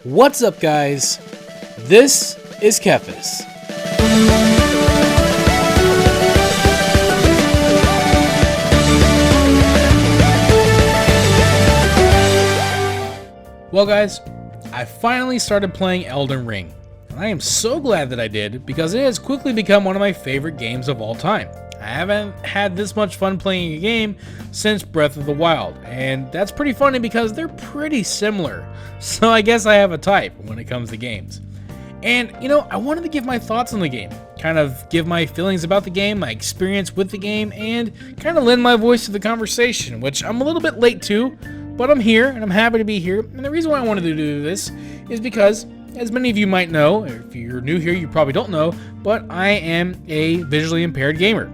What's up, guys? This is TheKephas. Well, guys, I finally started playing Elden Ring, and I am so glad that I did because it has quickly become one of my favorite games of all time. I haven't had this much fun playing a game since Breath of the Wild, and that's pretty funny because they're pretty similar, so I guess I have a type when it comes to games. And, I wanted to give my thoughts on the game, kind of give my feelings about the game, my experience with the game, and kind of lend my voice to the conversation, which I'm a little bit late to, but I'm here, and I'm happy to be here. And the reason why I wanted to do this is because, as many of you might know, if you're new here, you probably don't know, but I am a visually impaired gamer.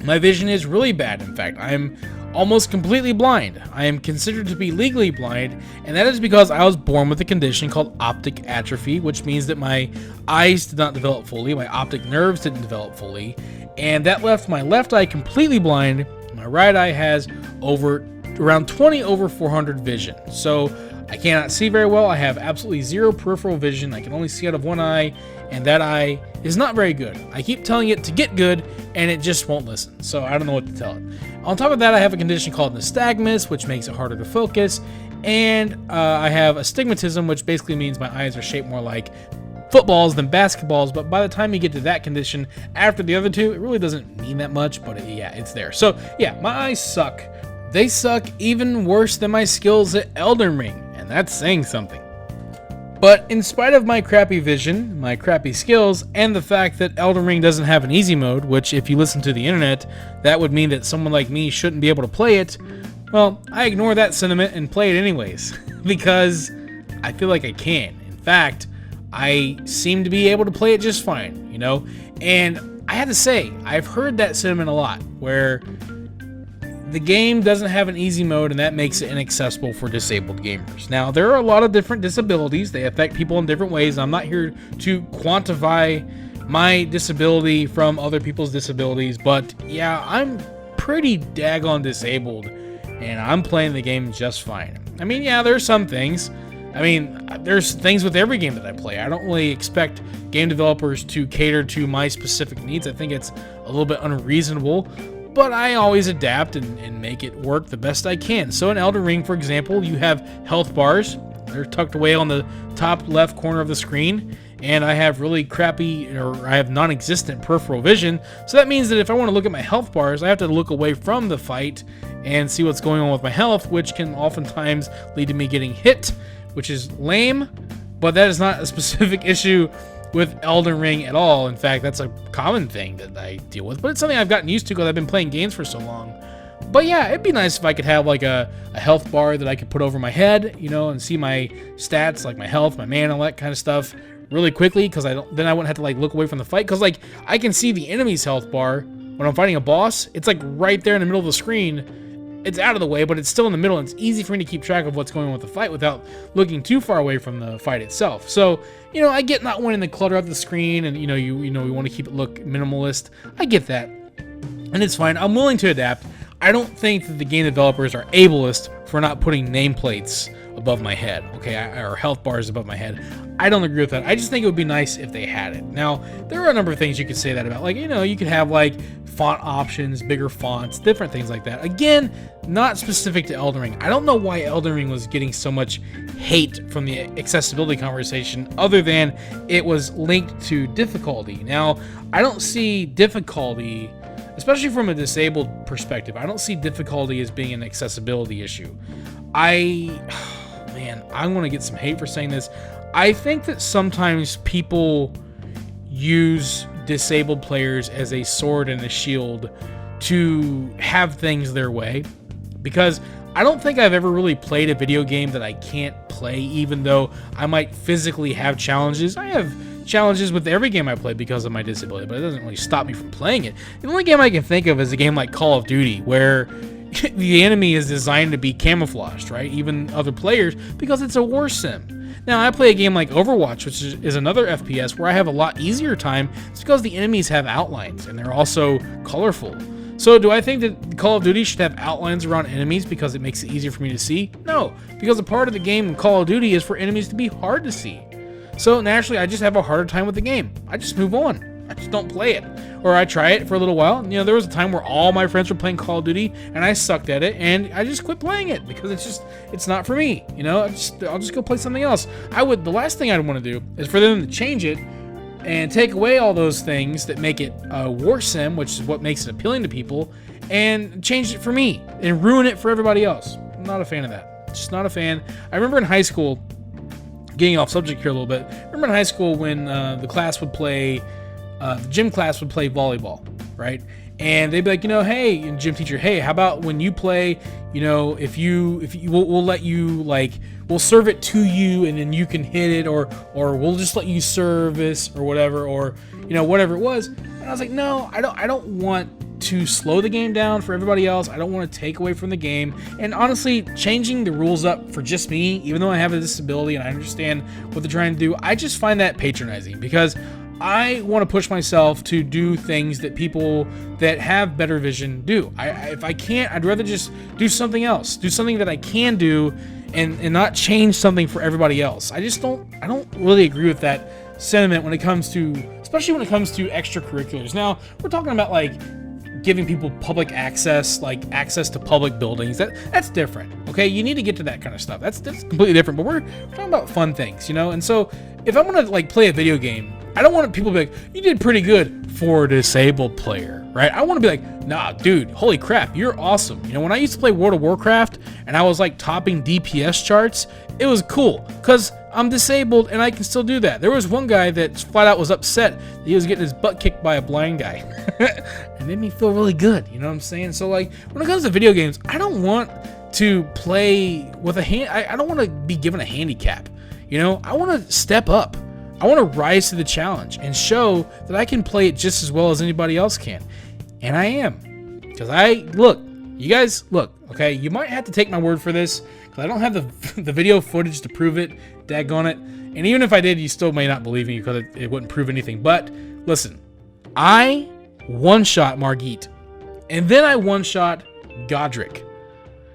My vision is really bad. In fact, I'm almost completely blind. I am considered to be legally blind, and that is because I was born with a condition called optic atrophy, which means that my eyes did not develop fully, my optic nerves didn't develop fully, and that left my left eye completely blind. My right eye has around 20/400 vision, so I cannot see very well. I have absolutely zero peripheral vision. I can only see out of one eye, and that eye is not very good. I keep telling it to get good, and it just won't listen, so I don't know what to tell it. On top of that, I have a condition called nystagmus, which makes it harder to focus, and I have astigmatism, which basically means my eyes are shaped more like footballs than basketballs, but by the time you get to that condition, after the other two, it really doesn't mean that much, but it's there. So, my eyes suck. They suck even worse than my skills at Elden Ring, and that's saying something. But in spite of my crappy vision, my crappy skills, and the fact that Elden Ring doesn't have an easy mode, which if you listen to the internet, that would mean that someone like me shouldn't be able to play it, well, I ignore that sentiment and play it anyways, because I feel like I can. In fact, I seem to be able to play it just fine, And I had to say, I've heard that sentiment a lot, where the game doesn't have an easy mode, and that makes it inaccessible for disabled gamers. Now, there are a lot of different disabilities. They affect people in different ways. I'm not here to quantify my disability from other people's disabilities, but I'm pretty daggone disabled, and I'm playing the game just fine. There's some things. There's things with every game that I play. I don't really expect game developers to cater to my specific needs. I think it's a little bit unreasonable. But I always adapt and make it work the best I can. So in Elden Ring, for example, you have health bars. They're tucked away on the top left corner of the screen. And I have really crappy, or I have non-existent peripheral vision. So that means that if I want to look at my health bars, I have to look away from the fight and see what's going on with my health, which can oftentimes lead to me getting hit, which is lame. But that is not a specific issue with Elden Ring at all. In fact, that's a common thing that I deal with, but it's something I've gotten used to because I've been playing games for so long. But it'd be nice if I could have like a health bar that I could put over my head, and see my stats, like my health, my mana, all that kind of stuff really quickly, because then I wouldn't have to look away from the fight, because I can see the enemy's health bar when I'm fighting a boss. It's right there in the middle of the screen. It's out of the way, but it's still in the middle, and it's easy for me to keep track of what's going on with the fight without looking too far away from the fight itself. So, I get not wanting to clutter up the screen, and we want to keep it look minimalist. I get that, and it's fine. I'm willing to adapt. I don't think that the game developers are ableist for not putting nameplates above my head, or health bars above my head. I don't agree with that. I just think it would be nice if they had it. Now, there are a number of things you could say that about. You could have font options, bigger fonts, different things like that. Again, not specific to Elden Ring. I don't know why Elden Ring was getting so much hate from the accessibility conversation, other than it was linked to difficulty. Now, I don't see difficulty, especially from a disabled perspective, I don't see difficulty as being an accessibility issue. I'm going to get some hate for saying this. I think that sometimes people use disabled players as a sword and a shield to have things their way, because I don't think I've ever really played a video game that I can't play, even though I might physically have challenges. I have challenges with every game I play because of my disability, but it doesn't really stop me from playing it. The only game I can think of is a game like Call of Duty, where the enemy is designed to be camouflaged, right? Even other players, because it's a war sim. Now, I play a game like Overwatch, which is another FPS where I have a lot easier time. It's because the enemies have outlines and they're also colorful. So do I think that Call of Duty should have outlines around enemies because it makes it easier for me to see? No, because a part of the game in Call of Duty is for enemies to be hard to see. So naturally, I just have a harder time with the game. I just move on. I just don't play it. Or I try it for a little while. You know, there was a time where all my friends were playing Call of Duty and I sucked at it, and I just quit playing it because it's not for me. You know, I'll just go play something else. The last thing I'd want to do is for them to change it and take away all those things that make it a war sim, which is what makes it appealing to people, and change it for me and ruin it for everybody else. I'm not a fan of that. Just not a fan. I remember in high school, getting off subject here a little bit, I remember in high school when the gym class would play volleyball, right? And they'd be like, you know, hey, gym teacher, hey, how about when you play, you know, if you we'll let you, like, we'll serve it to you and then you can hit it, or we'll just let you service or whatever, or, you know, whatever it was. And I was like, no, I don't want to slow the game down for everybody else. I don't want to take away from the game. And honestly, changing the rules up for just me, even though I have a disability and I understand what they're trying to do, I just find that patronizing, because I want to push myself to do things that people that have better vision do. If I can't, I'd rather just do something else. Do something that I can do and not change something for everybody else. I don't really agree with that sentiment when it comes to, especially when it comes to extracurriculars. Now, we're talking about like giving people public access, like access to public buildings. That's different. Okay, you need to get to that kind of stuff. That's completely different. But we're talking about fun things, you know. And so if I'm gonna like play a video game, I don't want people to be like, you did pretty good for a disabled player, right? I want to be like, nah, dude, holy crap, you're awesome. You know, when I used to play World of Warcraft and I was like topping DPS charts, it was cool because I'm disabled and I can still do that. There was one guy that flat out was upset that he was getting his butt kicked by a blind guy. It made me feel really good, you know what I'm saying? So like, when it comes to video games, I don't want to play with I don't want to be given a handicap. You know, I want to step up. I want to rise to the challenge and show that I can play it just as well as anybody else can. And I am. Because you guys, okay, you might have to take my word for this, because I don't have the video footage to prove it, daggone it. And even if I did, you still may not believe me because it wouldn't prove anything. But listen, I one-shot Margit. And then I one-shot Godric.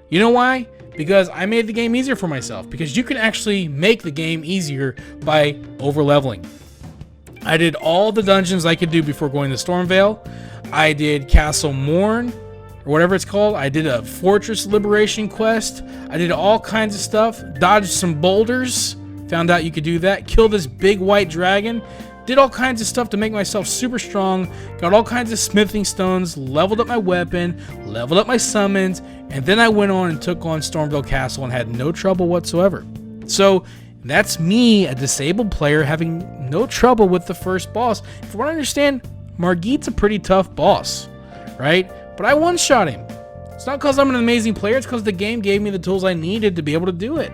You know why? Because I made the game easier for myself. Because you can actually make the game easier by over-leveling. I did all the dungeons I could do before going to Stormvale. I did Castle Morn, or whatever it's called. I did a Fortress Liberation quest. I did all kinds of stuff. Dodged some boulders. Found out you could do that. Killed this big white dragon. Did all kinds of stuff to make myself super strong. Got all kinds of smithing stones. Leveled up my weapon. Leveled up my summons. And then I went on and took on Stormvale Castle and had no trouble whatsoever. So that's me, a disabled player, having no trouble with the first boss. From what I understand, Margit's a pretty tough boss, right? But I one-shot him. It's not because I'm an amazing player. It's because the game gave me the tools I needed to be able to do it.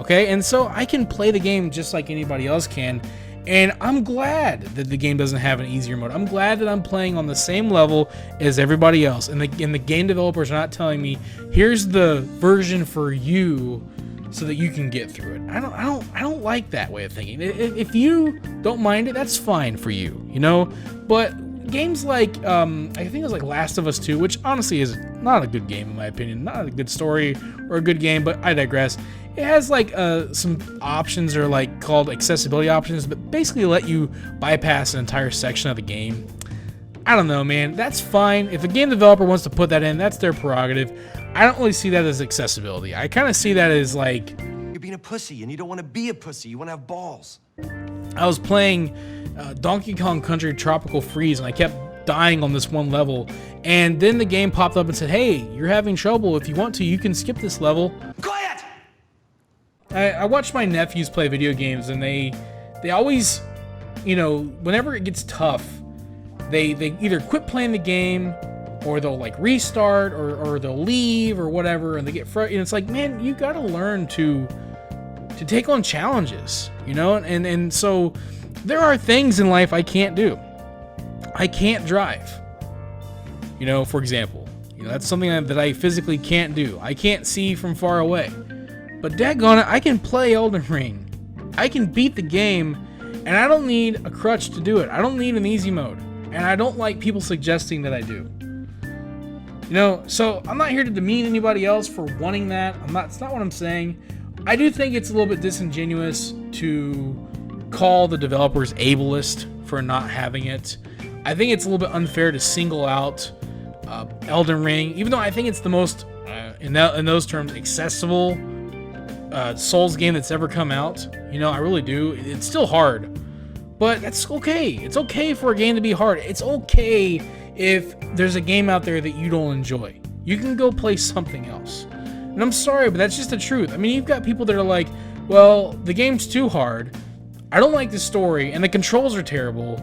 Okay, and so I can play the game just like anybody else can. And I'm glad that the game doesn't have an easier mode. I'm glad that I'm playing on the same level as everybody else. And the game developers are not telling me, here's the version for you so that you can get through it. I don't like that way of thinking. If you don't mind it, that's fine for you, you know? But games like, I think it was like Last of Us 2, which honestly is not a good game in my opinion. Not a good story or a good game, but I digress. It has like some options are like called accessibility options, but basically let you bypass an entire section of the game. I don't know, man. That's fine. If a game developer wants to put that in, that's their prerogative. I don't really see that as accessibility. I kind of see that as like, you're being a pussy and you don't want to be a pussy. You want to have balls. I was playing Donkey Kong Country Tropical Freeze and I kept dying on this one level, and then the game popped up and said, hey, you're having trouble. If you want to, you can skip this level. Quiet! I watch my nephews play video games, and they always, you know, whenever it gets tough, they either quit playing the game, or they'll like restart, or they'll leave, or whatever, and they get frustrated. And it's like, man, you gotta learn to take on challenges, you know. And so there are things in life I can't do. I can't drive, you know, for example. You know, that's something that I physically can't do. I can't see from far away. But daggone it, I can play Elden Ring. I can beat the game, and I don't need a crutch to do it. I don't need an easy mode, and I don't like people suggesting that I do. So I'm not here to demean anybody else for wanting that. It's not what I'm saying. I do think it's a little bit disingenuous to call the developers ableist for not having it. I think it's a little bit unfair to single out Elden Ring, even though I think it's the most, in those terms, accessible Souls game that's ever come out. I really do. It's still hard, but that's okay. It's okay for a game to be hard. It's okay if there's a game out there that you don't enjoy. You can go play something else. And I'm sorry, but that's just the truth. I mean, you've got people that are like, well, the game's too hard. I don't like the story, and the controls are terrible,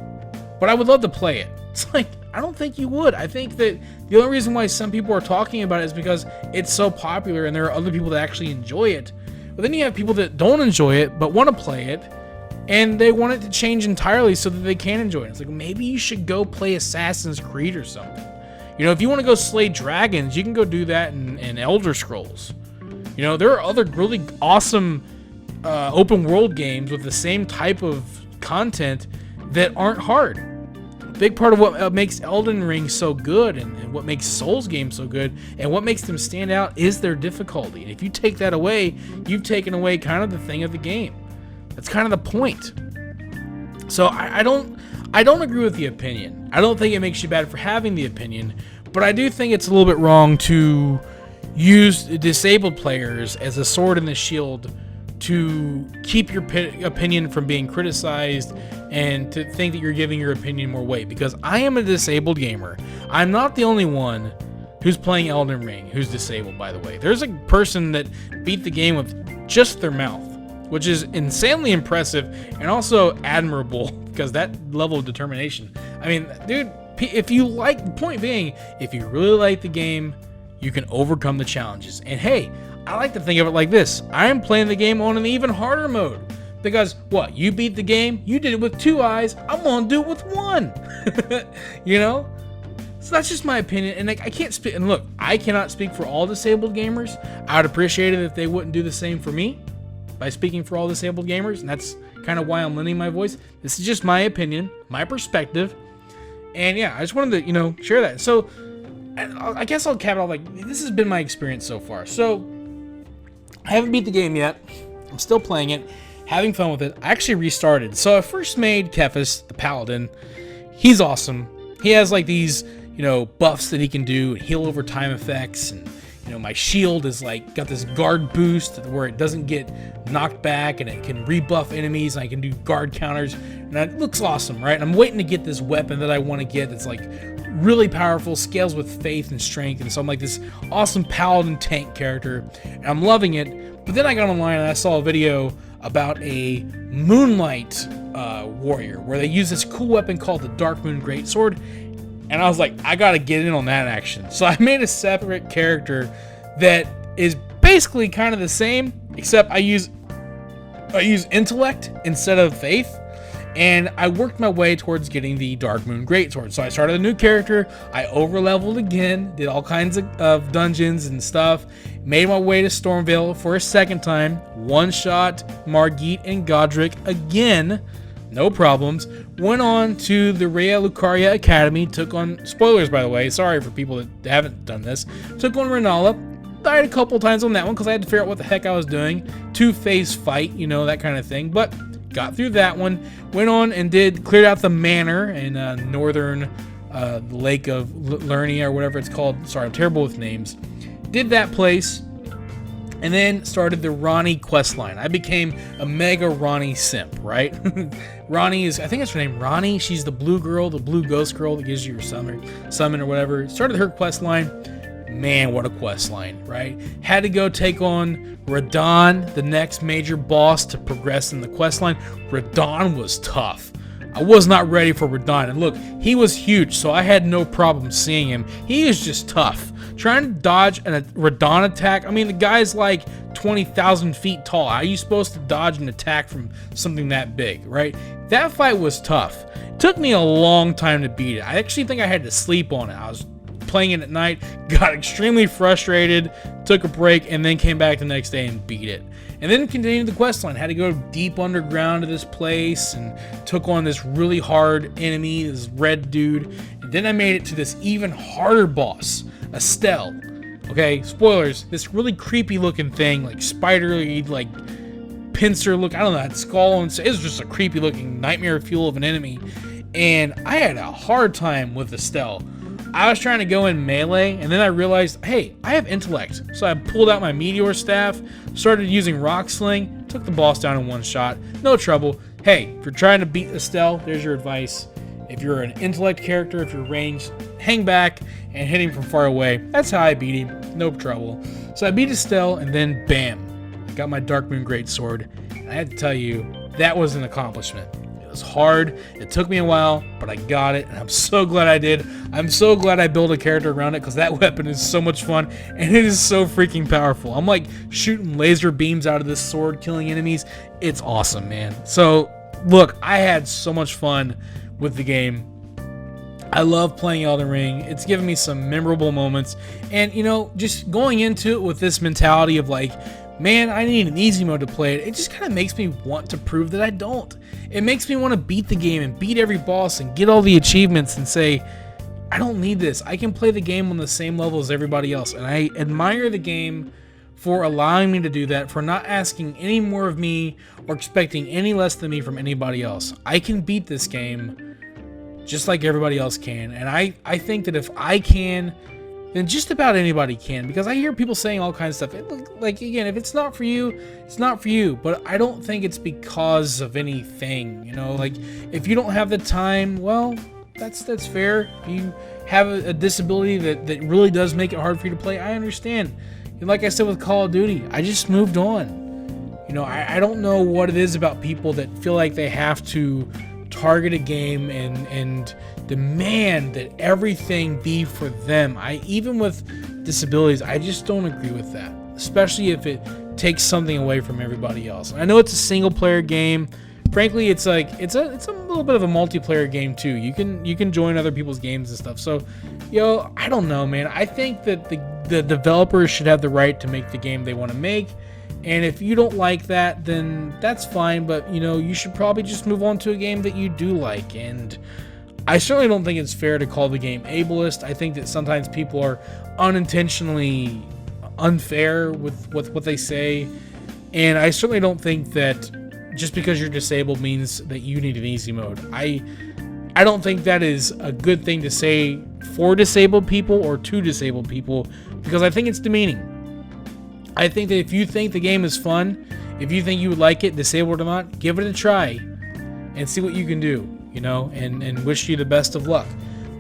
but I would love to play it. It's like, I don't think you would. I think that the only reason why some people are talking about it is because it's so popular and there are other people that actually enjoy it. But then you have people that don't enjoy it but want to play it, and they want it to change entirely so that they can enjoy it. It's like, maybe you should go play Assassin's Creed or something. If you want to go slay dragons, you can go do that in Elder Scrolls. There are other really awesome open world games with the same type of content that aren't hard. A big part of what makes Elden Ring so good and what makes Souls games so good and what makes them stand out is their difficulty. And if you take that away, you've taken away kind of the thing of the game. That's kind of the point. So I don't agree with the opinion. I don't think it makes you bad for having the opinion, but I do think it's a little bit wrong to use disabled players as a sword and the shield to keep your opinion from being criticized and to think that you're giving your opinion more weight. Because I am a disabled gamer. I'm not the only one who's playing Elden Ring who's disabled, by the way. There's a person that beat the game with just their mouth, which is insanely impressive and also admirable because that level of determination. I mean, dude, if you like, the point being, if you really like the game, you can overcome the challenges. And hey, I like to think of it like this. I am playing the game on an even harder mode. Because, what, you beat the game, you did it with 2 eyes, I'm gonna do it with 1. So that's just my opinion, and I can't speak, and look, I cannot speak for all disabled gamers. I would appreciate it if they wouldn't do the same for me by speaking for all disabled gamers, and that's kind of why I'm lending my voice. This is just my opinion, my perspective, and yeah, I just wanted to, share that. So, I guess I'll cap it off like, this has been my experience so far. So, I haven't beat the game yet. I'm still playing it, having fun with it. I actually restarted. So I first made TheKephas, the paladin. He's awesome. He has like these, buffs that he can do, heal over time effects, and my shield is like got this guard boost where it doesn't get knocked back, and it can rebuff enemies, and I can do guard counters, and it looks awesome, right? I'm waiting to get this weapon that I want to get that's like really powerful, scales with faith and strength, and so I'm like this awesome paladin tank character, and I'm loving it. But then I got online and I saw a video about a moonlight warrior where they use this cool weapon called the Dark Moon Greatsword, and I was like, I gotta get in on that action. So I made a separate character that is basically kind of the same, except I use intellect instead of faith. And I worked my way towards getting the Dark Moon Greatsword. So I started a new character, I over-leveled again, did all kinds of dungeons and stuff, made my way to Stormvale for a second time, one-shot Margit and Godric again, no problems, went on to the Rhea Lucaria Academy, took on, spoilers by the way, sorry for people that haven't done this, took on Renala, died a couple times on that one because I had to figure out what the heck I was doing, 2-phase fight, that kind of thing, but got through that one, went on and cleared out the manor in northern Lake of Lernia or whatever it's called. Sorry, I'm terrible with names. Did that place, and then started the Ronnie questline. I became a mega Ronnie simp, right? Ronnie is, I think that's her name, Ronnie. She's the blue girl, the blue ghost girl that gives you your summon or whatever. Started her questline. Man, what a questline, right? Had to go take on Radahn, the next major boss to progress in the questline. Radahn was tough. I was not ready for Radahn. And look, he was huge, so I had no problem seeing him. He is just tough. Trying to dodge a Radahn attack, I mean, the guy's like 20,000 feet tall. How are you supposed to dodge an attack from something that big, right? That fight was tough. It took me a long time to beat it. I actually think I had to sleep on it. I was playing it at night, got extremely frustrated, took a break, and then came back the next day and beat it. And then continued the questline. Had to go deep underground to this place and took on this really hard enemy, this red dude, and Then I made it to this even harder boss, Estelle. Okay, spoilers, this really creepy looking thing, like spidery, like pincer look, I don't know, that skull, and it was just a creepy looking nightmare fuel of an enemy. And I had a hard time with Estelle. I was trying to go in melee, and then I realized, hey, I have intellect. So I pulled out my meteor staff, started using rock sling, took the boss down in one shot, no trouble. Hey, if you're trying to beat Estelle, there's your advice. If you're an intellect character, if you're ranged, hang back and hit him from far away. That's how I beat him, no trouble. So I beat Estelle, and then bam, I got my Darkmoon Greatsword. And I had to tell you, that was an accomplishment. It was hard, it took me a while, but I got it, and I'm so glad I did. I'm so glad I built a character around it, because that weapon is so much fun, and it is so freaking powerful. I'm like shooting laser beams out of this sword, killing enemies. It's awesome, man. So, look, I had so much fun with the game. I love playing Elden Ring. It's given me some memorable moments, and, you know, just going into it with this mentality of like, man, I need an easy mode to play it. It just kind of makes me want to prove that I don't. It makes me want to beat the game and beat every boss and get all the achievements and say, I don't need this. I can play the game on the same level as everybody else. And I admire the game for allowing me to do that, for not asking any more of me or expecting any less than me from anybody else. I can beat this game just like everybody else can. And I think that if I can, then just about anybody can, because I hear people saying all kinds of stuff. Like, again, if it's not for you, it's not for you. But I don't think it's because of anything, you know. Like, if you don't have the time, well, that's fair. If you have a disability that really does make it hard for you to play, I understand. And like I said with Call of Duty, I just moved on. You know, I don't know what it is about people that feel like they have to target a game and demand that everything be for them. Even with disabilities, I just don't agree with that, especially if it takes something away from everybody else. I know it's a single player game. Frankly, it's like it's a little bit of a multiplayer game too. You can join other people's games and stuff. So, yo, I don't know, man. I think that the developers should have the right to make the game they want to make. And if you don't like that, then that's fine. But, you know, you should probably just move on to a game that you do like. And I certainly don't think it's fair to call the game ableist. I think that sometimes people are unintentionally unfair with what they say. And I certainly don't think that just because you're disabled means that you need an easy mode. I don't think that is a good thing to say for disabled people or to disabled people, because I think it's demeaning. I think that if you think the game is fun, if you think you would like it, disabled or not, give it a try and see what you can do, you know, and wish you the best of luck.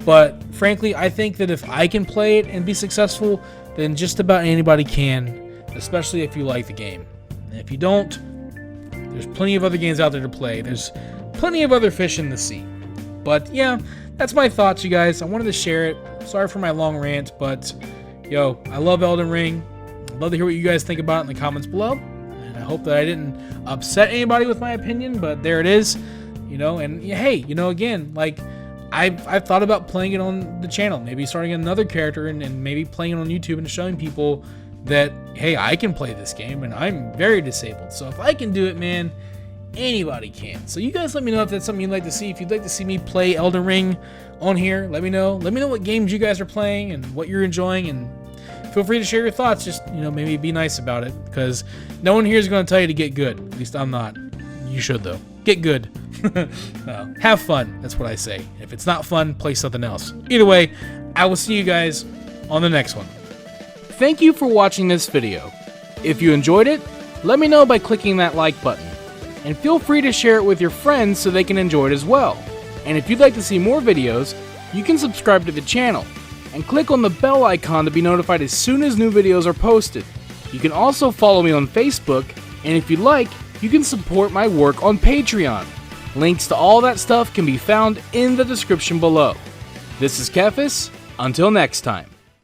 But frankly, I think that if I can play it and be successful, then just about anybody can, especially if you like the game. And if you don't, there's plenty of other games out there to play. There's plenty of other fish in the sea. But yeah, that's my thoughts, you guys. I wanted to share it. Sorry for my long rant, but yo, I love Elden Ring. I'd love to hear what you guys think about it in the comments below. And I hope that I didn't upset anybody with my opinion, but there it is. You know, and hey, you know, again, like I've thought about playing it on the channel, maybe starting another character and maybe playing it on YouTube and showing people that, hey, I can play this game and I'm very disabled. So if I can do it, man, anybody can. So you guys let me know if that's something you'd like to see. If you'd like to see me play Elden Ring on here, let me know. Let me know what games you guys are playing and what you're enjoying, and feel free to share your thoughts. Just, you know, maybe be nice about it, because no one here is going to tell you to get good. At least I'm not. You should, though. Get good. Have fun. That's what I say. If it's not fun, play something else. Either way, I will see you guys on the next one. Thank you for watching this video. If you enjoyed it, let me know by clicking that like button. And feel free to share it with your friends so they can enjoy it as well. And if you'd like to see more videos, you can subscribe to the channel and click on the bell icon to be notified as soon as new videos are posted. You can also follow me on Facebook, and if you'd like, you can support my work on Patreon. Links to all that stuff can be found in the description below. This is TheKephas. Until next time.